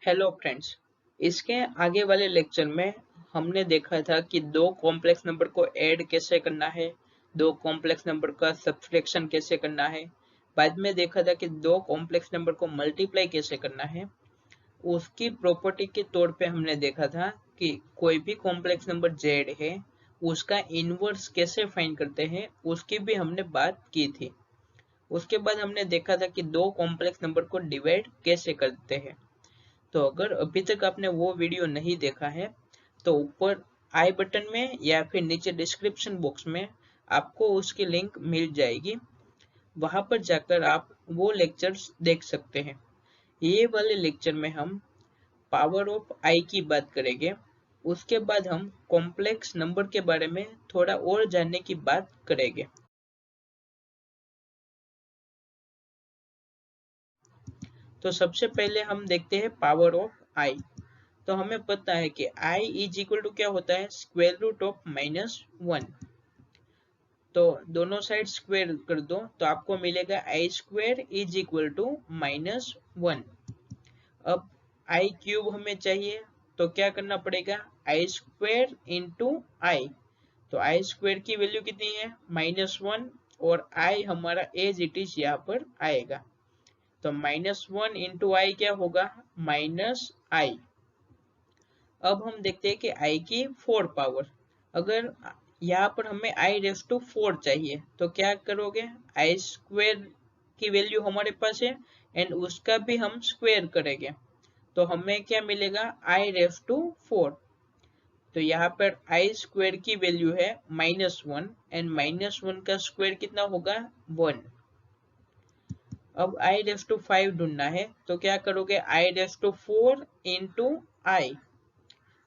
Hello friends. इसके आगे वाले लेक्चर में हमने देखा था कि दो कॉम्प्लेक्स नंबर को ऐड कैसे करना है, दो कॉम्प्लेक्स नंबर का सब्ट्रैक्शन कैसे करना है। बाद में देखा था कि दो कॉम्प्लेक्स नंबर को मल्टीप्लाई कैसे करना है। उसकी प्रॉपर्टी के तौर पे हमने देखा था कि कोई भी कॉम्प्लेक्स नंबर जेड है उसका इनवर्स कैसे फाइंड करते हैं, उसकी भी हमने बात की थी। उसके बाद हमने देखा था कि दो कॉम्प्लेक्स नंबर को डिवाइड कैसे करते हैं। तो अगर अभी तक आपने वो वीडियो नहीं देखा है तो ऊपर आई बटन में या फिर नीचे डिस्क्रिप्शन बॉक्स में आपको उसकी लिंक मिल जाएगी। वहां पर जाकर आप वो लेक्चर्स देख सकते हैं। ये वाले लेक्चर में हम पावर ऑफ आई की बात करेंगे। उसके बाद हम कॉम्प्लेक्स नंबर के बारे में थोड़ा और जानने की बात करेंगे। तो सबसे पहले हम देखते हैं पावर ऑफ आई। तो हमें पता है कि i इज इक्वल टू क्या होता है, स्क्वायर रूट ऑफ -1। तो दोनों साइड स्क्वायर कर दो तो आपको मिलेगा आई स्क्वायर इज इक्वल टू -1। अब आई क्यूब हमें चाहिए तो क्या करना पड़ेगा, आई स्क्वायर इंटू आई। तो आई स्क्वायर की वैल्यू कितनी है, -1, और आई हमारा एज इट इज यहाँ पर आएगा। तो -1 इंटू आई क्या होगा, -i। अब हम देखते हैं कि i की 4 पावर। अगर यहाँ पर हमें i रेस टू 4 चाहिए तो क्या करोगे, आई स्क्वायर की वैल्यू हमारे पास है एंड उसका भी हम स्क्वायर करेंगे तो हमें क्या मिलेगा, i रेस टू 4। तो यहाँ पर आई स्क्वायर की वैल्यू है -1 एंड -1 का स्क्वायर कितना होगा, 1। अब i रेस टू 5 ढूंढना है तो क्या करोगे, i रेस टू 4 इंटू आई।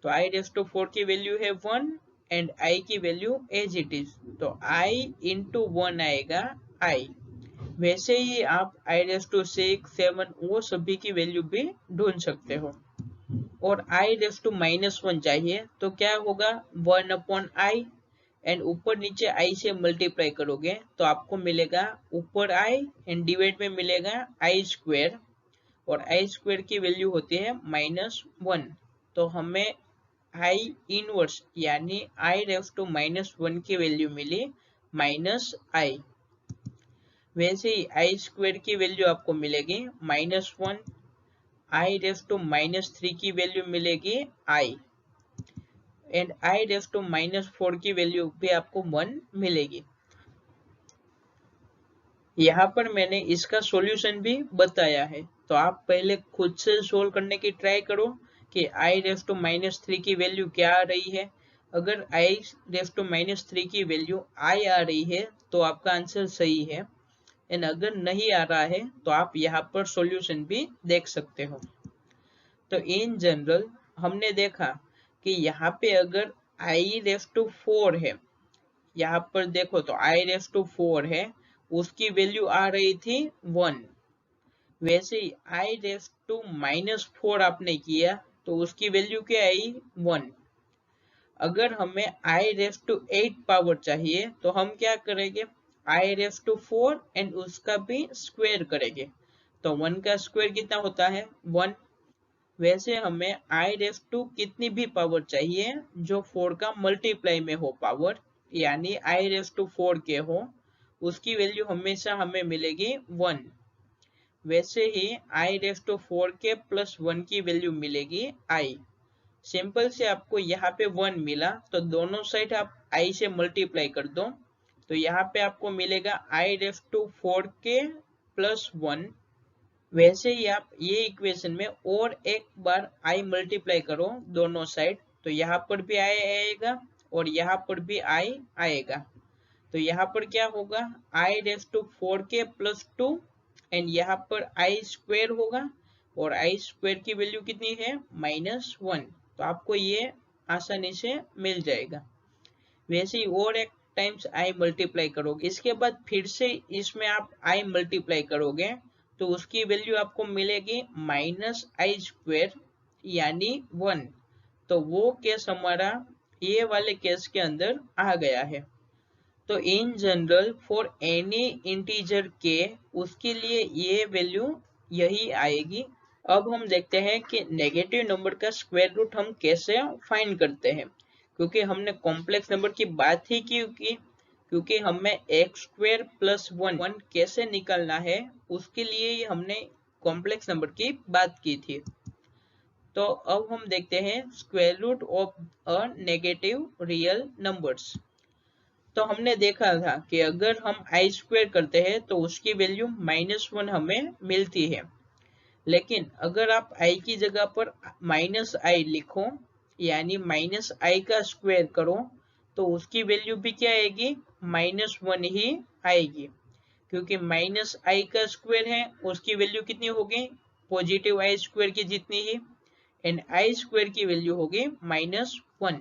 तो i रेस टू 4 की वैल्यू है 1 एंड i की वैल्यू एज इट इज, तो i इंटू 1 आएगा i। वैसे ही आप i रेस टू 6, 7 वो सभी की वैल्यू भी ढूंढ सकते हो। और i रेस टू -1 चाहिए तो क्या होगा, 1 अपॉन आई एंड ऊपर नीचे i से मल्टीप्लाई करोगे तो आपको मिलेगा ऊपर i एंड डिवाइड में मिलेगा आई स्क्वायर, और आई स्क्वायर की वैल्यू होती है -1। तो हमें आई इनवर्स यानी आई रेस टू -1 की वैल्यू मिली -i। वैसे ही आई स्क्वायर की वैल्यू आपको मिलेगी -1, आई रेस टू -3 की वैल्यू मिलेगी i and I raise to -4 की वैल्यू भी आपको 1 मिलेगी। यहाँ पर मैंने इसका सॉल्यूशन भी बताया है तो आप पहले खुद से सोल्व करने की ट्राई करो कि आई रेस टू -3 की वैल्यू क्या आ रही है। अगर आई रेस टू -3 की वैल्यू आई आ रही है तो आपका आंसर सही है, एंड अगर नहीं आ रहा है तो आप यहाँ पर सॉल्यूशन भी देख सकते हो। तो इन जनरल हमने देखा कि यहाँ पे अगर आई रेस टू 4 है, यहाँ पर देखो तो आई रेस टू 4 है, उसकी वैल्यू आ रही थी 1। वैसे ही आई रेस टू -4 आपने किया तो उसकी वैल्यू क्या आई, 1। अगर हमें आई रेस टू 8 पावर चाहिए तो हम क्या करेंगे, आई रेस टू 4 एंड उसका भी स्क्वायर करेंगे। तो 1 का स्क्वायर कितना होता है, 1। वैसे हमें आई रेस टू कितनी भी पावर चाहिए जो 4 का मल्टीप्लाई में हो पावर, यानी आई रेस टू 4 के हो, उसकी वैल्यू हमेशा हमें मिलेगी 1। वैसे ही आई रेस टू 4 के +1 की वैल्यू मिलेगी i। सिंपल से आपको यहाँ पे 1 मिला तो दोनों साइड आप i से मल्टीप्लाई कर दो तो यहाँ पे आपको मिलेगा आई रेस टू 4 के +1। वैसे ही आप ये इक्वेशन में और एक बार i मल्टीप्लाई करो दोनों साइड तो यहाँ पर भी i आएगा और यहाँ पर भी i आएगा। तो यहाँ पर क्या होगा, आई रेस टू 4 के +2 एंड यहाँ पर आई स्क्वायर होगा और आई स्क्वायर की वैल्यू कितनी है, -1। तो आपको ये आसानी से मिल जाएगा। वैसे ही और एक टाइम्स आई मल्टीप्लाई करोगे, इसके बाद फिर से इसमें आप आई मल्टीप्लाई करोगे तो उसकी वैल्यू आपको मिलेगी -i² यानी 1। तो वो केस हमारा ये वाले केस के अंदर आ गया है। तो in general for any integer के उसके लिए ये वैल्यू यही आएगी। अब हम देखते हैं कि नेगेटिव नंबर का स्क्वायर रूट हम कैसे फाइंड करते हैं, क्योंकि हमने कॉम्प्लेक्स नंबर की बात ही क्योंकि हमें एक्स स्क्वायर प्लस वन कैसे निकालना है उसके लिए ही हमने कॉम्प्लेक्स नंबर की बात की थी। तो अब हम देखते हैं square root of a negative real numbers. तो हमने देखा था कि अगर हम आई स्क्वायर करते हैं तो उसकी वैल्यू -1 हमें मिलती है, लेकिन अगर आप आई की जगह पर -i लिखो यानी -i का स्क्वायर करो तो उसकी वैल्यू भी क्या आएगी, -1 ही आएगी, क्योंकि -i का स्क्वायर है उसकी वैल्यू कितनी होगी, पॉजिटिव आई स्क्वायर की जितनी ही, एंड आई स्क्वायर की वैल्यू होगी -1।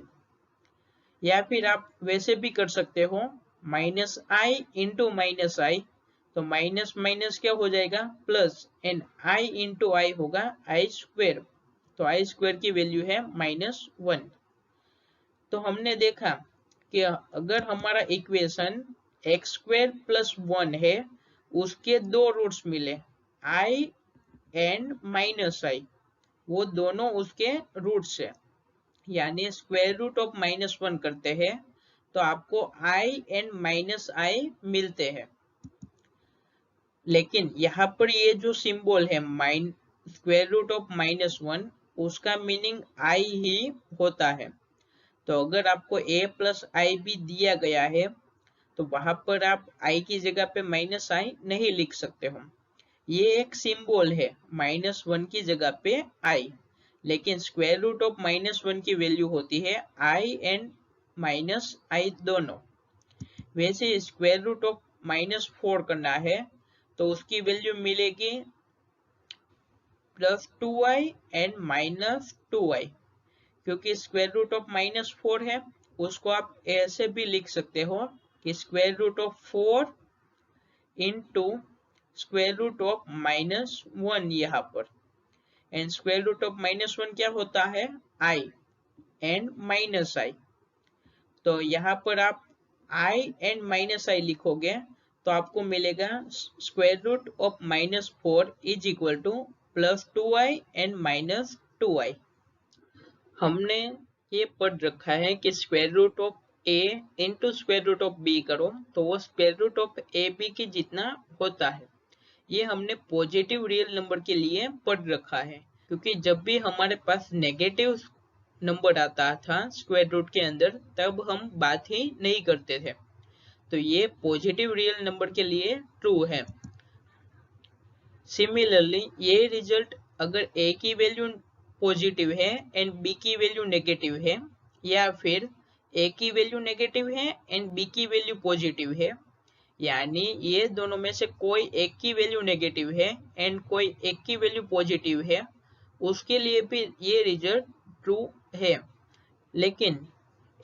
या फिर आप वैसे भी कर सकते हो -i इंटू -i, तो माइनस माइनस क्या हो जाएगा प्लस, एंड i इंटू आई होगा आई स्क्वायर, तो आई स्क्वायर की वैल्यू है -1। तो हमने देखा कि अगर हमारा इक्वेशन एक्स स्क्वायर प्लस 1 है, उसके दो रूट्स मिले i एंड -i, वो दोनों उसके रूट्स है, यानी स्क्वायर रूट ऑफ -1 करते हैं तो आपको i एंड -i मिलते हैं। लेकिन यहाँ पर ये जो सिंबल है स्क्वायर रूट ऑफ -1, उसका मीनिंग i ही होता है। तो अगर आपको a प्लस आई भी दिया गया है तो वहां पर आप i की जगह पे -i नहीं लिख सकते हो, ये एक सिंबल है -1 की जगह पे i, लेकिन स्क्वायर रूट ऑफ -1 की वैल्यू होती है i एंड -i दोनों। वैसे स्क्वायर रूट ऑफ -4 करना है तो उसकी वैल्यू मिलेगी +2i एंड -2i, क्योंकि स्क्वायर रूट ऑफ -4 है, उसको आप ऐसे भी लिख सकते हो कि square root of 4 into square root of -1 यहाँ पर, एंड स्क्वायर रूट ऑफ -1 क्या होता है i एंड -i, तो यहाँ पर आप i एंड -i लिखोगे तो आपको मिलेगा square root of -4 is equal to +2i and -2i। हमने ये पढ़ रखा है कि square root of a into square root of b करो तो वो square root of A B के जितना होता है। ये हमने पॉजिटिव रियल नंबर के लिए पढ़ रखा है, क्योंकि जब भी हमारे पास नेगेटिव नंबर आता था स्क्वायर रूट के अंदर तब हम बात ही नहीं करते थे, तो ये पॉजिटिव रियल नंबर के लिए ट्रू है। सिमिलरली ये रिजल्ट अगर a की वैल्यू पॉजिटिव है एंड b की वैल्यू नेगेटिव है, या फिर a की वैल्यू नेगेटिव है एंड b की वैल्यू पॉजिटिव है, यानी ये दोनों में से कोई एक की वैल्यू नेगेटिव है एंड कोई एक की वैल्यू पॉजिटिव है, उसके लिए भी ये रिजल्ट ट्रू है। लेकिन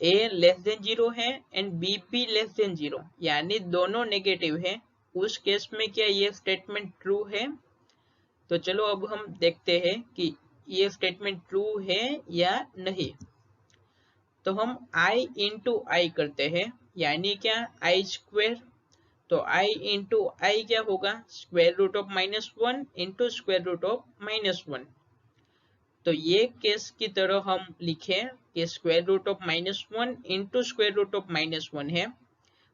a लेस देन 0 है एंड b भी लेस देन 0, यानी दोनों नेगेटिव है, उस केस में क्या ये स्टेटमेंट ट्रू है? तो चलो अब हम देखते हैं कि ये स्टेटमेंट ट्रू है या नहीं। तो हम i इंटू आई करते हैं, यानी क्या आई स्क्वायर, तो i इंटू आई क्या होगा square root of -1 into square root of -1। तो ये केस की तरह हम लिखें कि square root of -1 into square root of -1 है,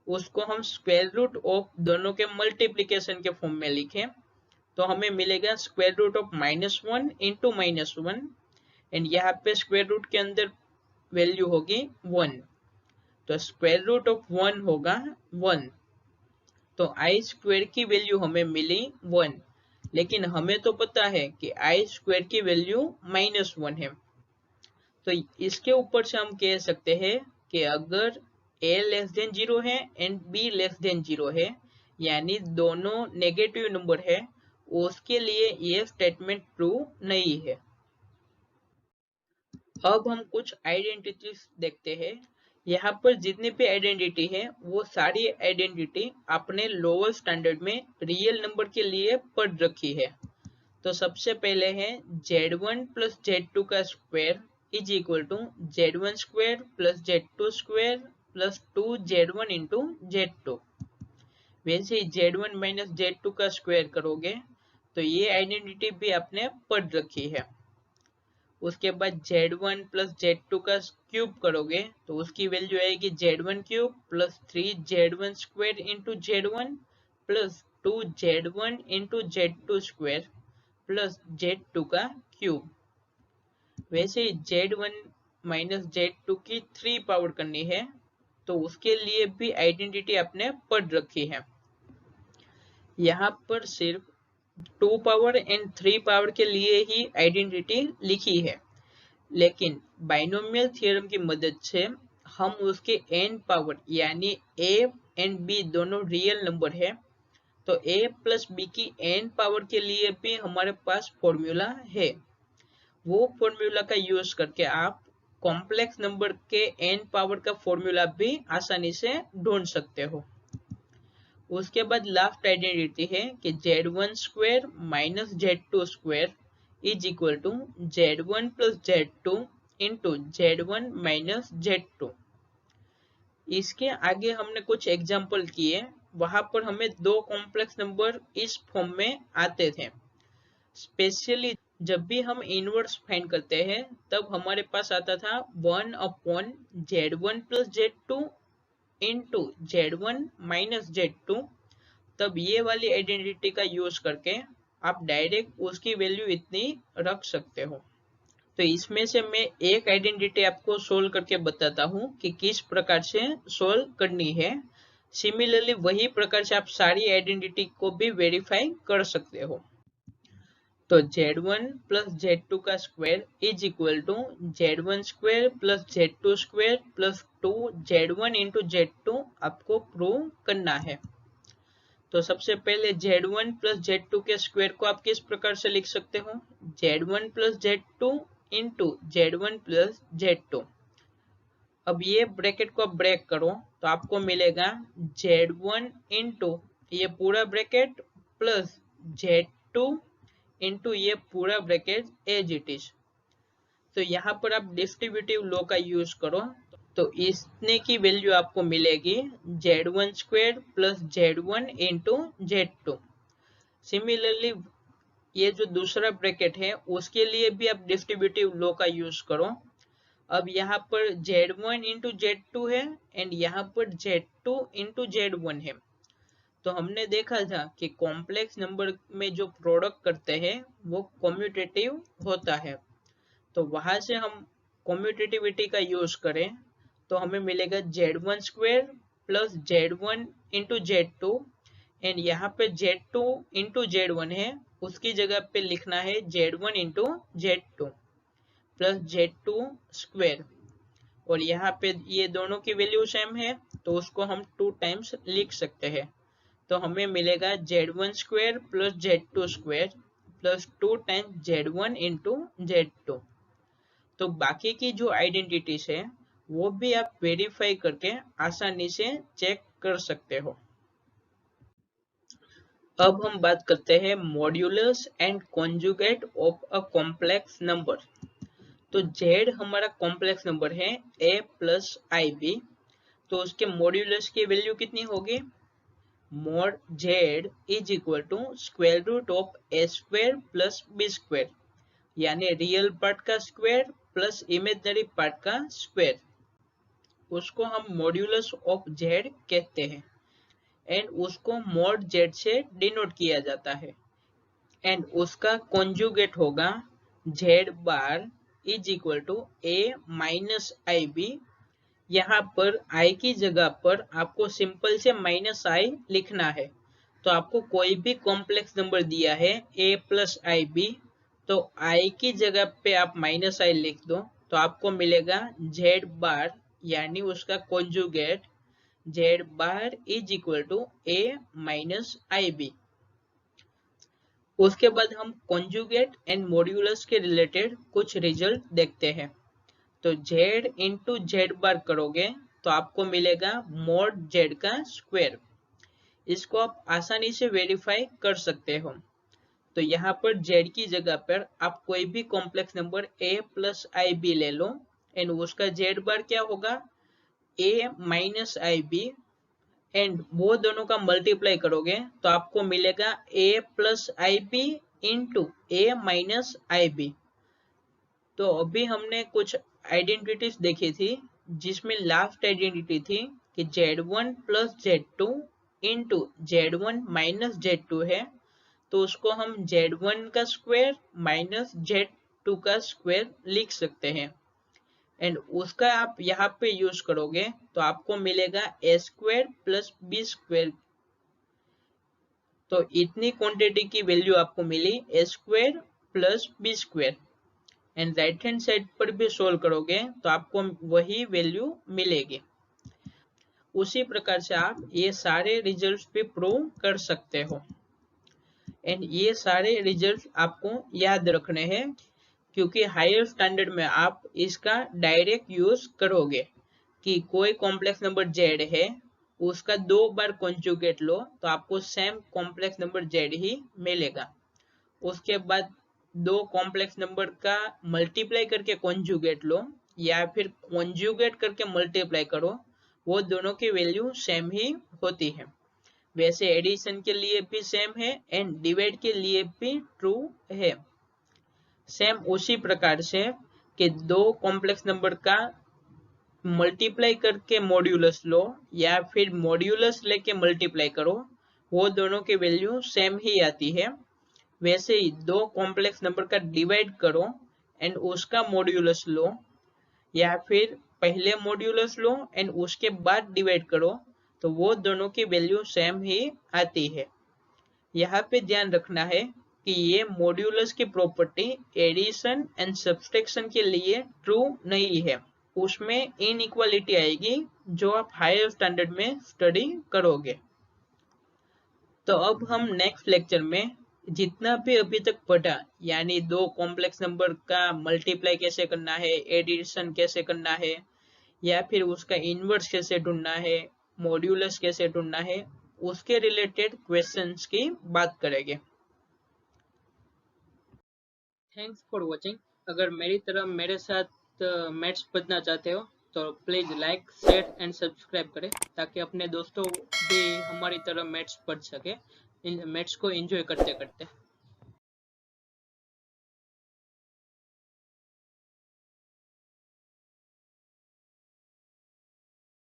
उसको हम स्क्वायर रूट ऑफ दोनों के मल्टीप्लीकेशन के फॉर्म में लिखें तो हमें मिलेगा square root of -1 into -1, and यहाँ पे स्क्वायर रूट के अंदर वैल्यू होगी 1, तो स्क्वायर रूट ऑफ 1 होगा 1, तो आई स्क्वायर की वैल्यू हमें मिली 1, लेकिन हमें तो पता है कि आई स्क्वायर की वैल्यू -1 है, तो इसके ऊपर से हम कह सकते हैं कि अगर a लेस देन 0 है एंड b लेस देन 0 है, यानी दोनों नेगेटिव नंबर है, उसके लिए ये स्टेटमेंट ट्रू नहीं है। अब हम कुछ आइडेंटिटीज देखते हैं। यहाँ पर जितनी भी आइडेंटिटी है वो सारी आइडेंटिटी आपने लोअर स्टैंडर्ड में रियल नंबर के लिए पढ़ रखी है। तो सबसे पहले है z1 प्लस z2 का square is equal to z1 square plus z2 square plus 2z1 into z2। वैसे ही z1 माइनस z2 का स्क्वायर करोगे तो ये आइडेंटिटी भी आपने पढ़ रखी है। उसके बाद Z1 प्लस Z2 का क्यूब करोगे तो उसकी वैल्यू आएगी Z1 cube plus 3Z1 square into Z1 plus 2Z1 into Z2 square plus Z2 का क्यूब। वैसे ही Z1 माइनस Z2 की 3 पावर करनी है तो उसके लिए भी आइडेंटिटी आपने पढ़ रखी है। यहाँ पर सिर्फ 2 पावर एंड 3 पावर के लिए ही आइडेंटिटी लिखी है, लेकिन बाइनोमियल थ्योरम की मदद से हम उसके n पावर यानी a एंड b दोनों रियल नंबर है, तो a प्लस b की n पावर के लिए भी हमारे पास फॉर्मूला है। वो फॉर्मूला का यूज करके आप कॉम्प्लेक्स नंबर के n पावर का फॉर्मूला भी आसानी से ढूंढ सकते हो। उसके बाद लास्ट आइडेंटिटी है कि Z1 square minus Z2 square is equal to Z1 plus Z2 into Z1 minus Z2। इसके आगे हमने कुछ एग्जाम्पल किए, वहां पर हमें दो कॉम्प्लेक्स नंबर इस फॉर्म में आते थे। स्पेशली जब भी हम इनवर्स फाइंड करते हैं तब हमारे पास आता था 1 upon Z1 plus Z2 into Z1 minus Z2। तब ये वाली आइडेंटिटी का यूज करके आप डायरेक्ट उसकी वैल्यू इतनी रख सकते हो। तो इसमें से मैं एक आइडेंटिटी आपको सोल्व करके बताता हूँ कि किस प्रकार से सोल्व करनी है। सिमिलरली वही प्रकार से आप सारी आइडेंटिटी को भी वेरीफाई कर सकते हो। तो Z1 प्लस Z2 का square is equal to Z1 square plus Z2 square plus 2Z1 into Z2 आपको प्रूव करना है। तो सबसे पहले Z1 प्लस Z2 के स्क्वायर को आप किस प्रकार से लिख सकते हो, Z1 plus Z2 into Z1 plus Z2। अब ये ब्रैकेट को ब्रेक करो तो आपको मिलेगा Z1 इंटू ये पूरा ब्रैकेट प्लस Z2 इंटू ये पूरा ब्रैकेट एज इट इज। तो यहाँ पर आप डिस्ट्रीब्यूटिव लॉ का यूज करो तो इसने की वैल्यू आपको मिलेगी Z1 square plus Z1 into Z2। Similarly ये जो दूसरा ब्रैकेट है उसके लिए भी आप डिस्ट्रीब्यूटिव लॉ का यूज करो। अब यहाँ पर Z1 इंटू Z2 है एंड यहाँ पर Z2 इंटू Z1 है। तो हमने देखा था कि कॉम्प्लेक्स नंबर में जो प्रोडक्ट करते हैं वो कम्यूटेटिव होता है। तो वहां से हम कम्यूटेटिविटी का यूज करें तो हमें मिलेगा Z1 square plus Z1 into Z2 and यहाँ पे Z2 इंटू Z1 है, उसकी जगह पे लिखना है Z1 into Z2 plus Z2 square. और यहाँ पे ये दोनों की वैल्यू सेम है तो उसको हम 2 टाइम्स लिख सकते हैं। तो हमें मिलेगा Z1 square plus Z2 square plus 2 times Z1 into Z2। तो बाकी की जो आइडेंटिटीज है वो भी आप वेरीफाई करके आसानी से चेक कर सकते हो। अब हम बात करते हैं modulus and conjugate of a complex number. तो Z हमारा कॉम्प्लेक्स नंबर है a प्लस IB, तो उसके मॉड्यूलस की वैल्यू कितनी होगी, mod Z is equal to square root of a square plus b square, यानी रियल पार्ट का स्क्वायर प्लस इमेजिनरी पार्ट का स्क्वायर। उसको हम मॉड्यूलस ऑफ Z कहते हैं एंड उसको mod Z से डिनोट किया जाता है एंड उसका कॉन्जुगेट होगा Z bar is equal to a minus IB। यहाँ पर i की जगह पर आपको सिंपल से माइनस i लिखना है। तो आपको कोई भी कॉम्प्लेक्स नंबर दिया है a प्लस IB, तो i की जगह पे आप माइनस i लिख दो तो आपको मिलेगा Z बार यानी उसका conjugate Z bar is equal to a minus IB। उसके बाद हम कॉन्जुगेट एंड मॉड्यूलस के रिलेटेड कुछ रिजल्ट देखते हैं। तो Z इंटू Z बार करोगे तो आपको मिलेगा mod Z का स्क्वायर। इसको आप आसानी से वेरीफाई कर सकते हो। तो यहाँ पर Z की जगह पर आप कोई भी complex number a plus IB ले लो एंड उसका Z बार क्या होगा a माइनस IB एंड वो दोनों का मल्टीप्लाई करोगे तो आपको मिलेगा a plus I B into A minus I B. तो अभी हमने कुछ आइडेंटिटीज देखी थी जिसमें लास्ट आइडेंटिटी थी कि z1 plus z2 into z1 minus z2 है, तो उसको हम z1 का स्क्वायर माइनस z2 का स्क्वायर लिख सकते हैं। एंड उसका आप यहाँ पे यूज करोगे तो आपको मिलेगा A square plus B square. तो इतनी क्वांटिटी की वैल्यू आपको मिली A square plus B square. And right hand side पर भी सोल्व करोगे तो आपको वही वैल्यू मिलेगी। उसी प्रकार से आप ये सारे रिजल्ट्स भी प्रूव कर सकते हो। एंड ये सारे रिजल्ट आपको याद रखने हैं क्योंकि हायर स्टैंडर्ड में आप इसका डायरेक्ट यूज करोगे कि कोई कॉम्प्लेक्स नंबर z है, उसका 2 बार कॉन्जुगेट लो तो आपको सेम कॉम्प्लेक्स नंबर z ही मिलेगा। उसके बाद 2 कॉम्प्लेक्स नंबर का मल्टीप्लाई करके कॉन्जुगेट लो या फिर कॉन्जुगेट करके मल्टीप्लाई करो, वो दोनों की वैल्यू सेम ही होती है। वैसे एडिशन के लिए भी सेम है एंड डिवाइड के लिए भी ट्रू है। सेम उसी प्रकार से कि 2 कॉम्प्लेक्स नंबर का मल्टीप्लाई करके मॉड्यूलस लो या फिर मॉड्यूलस लेके मल्टीप्लाई करो, वो दोनों की वैल्यू सेम ही आती है। वैसे ही 2 कॉम्प्लेक्स नंबर का डिवाइड करो एंड उसका मॉड्यूलस लो या फिर पहले मॉड्यूलस लो एंड उसके बाद डिवाइड करो, तो वो दोनों की वैल्यू सेम ही आती है। यहाँ पे ध्यान रखना है कि ये मॉड्यूलस की प्रॉपर्टी एडिशन एंड सब्सट्रैक्शन के लिए ट्रू नहीं है, उसमें इनइक्वालिटी आएगी जो आप हायर स्टैंडर्ड में स्टडी करोगे। तो अब हम नेक्स्ट लेक्चर में जितना भी अभी तक पढ़ा, यानी 2 कॉम्प्लेक्स नंबर का मल्टीप्लाई कैसे करना है, एडिशन कैसे करना है या फिर उसका इनवर्स कैसे ढूंढना है, मॉड्यूलस कैसे ढूंढना है, उसके रिलेटेड क्वेश्चंस की बात करेंगे। Thanks for watching. अगर मेरी तरह मेरे साथ मैथ्स पढ़ना चाहते हो तो please like share and subscribe करें ताकि अपने दोस्तों भी हमारी तरह मैथ्स पढ़ सके, इन मैथ्स को एंजॉय करते करते।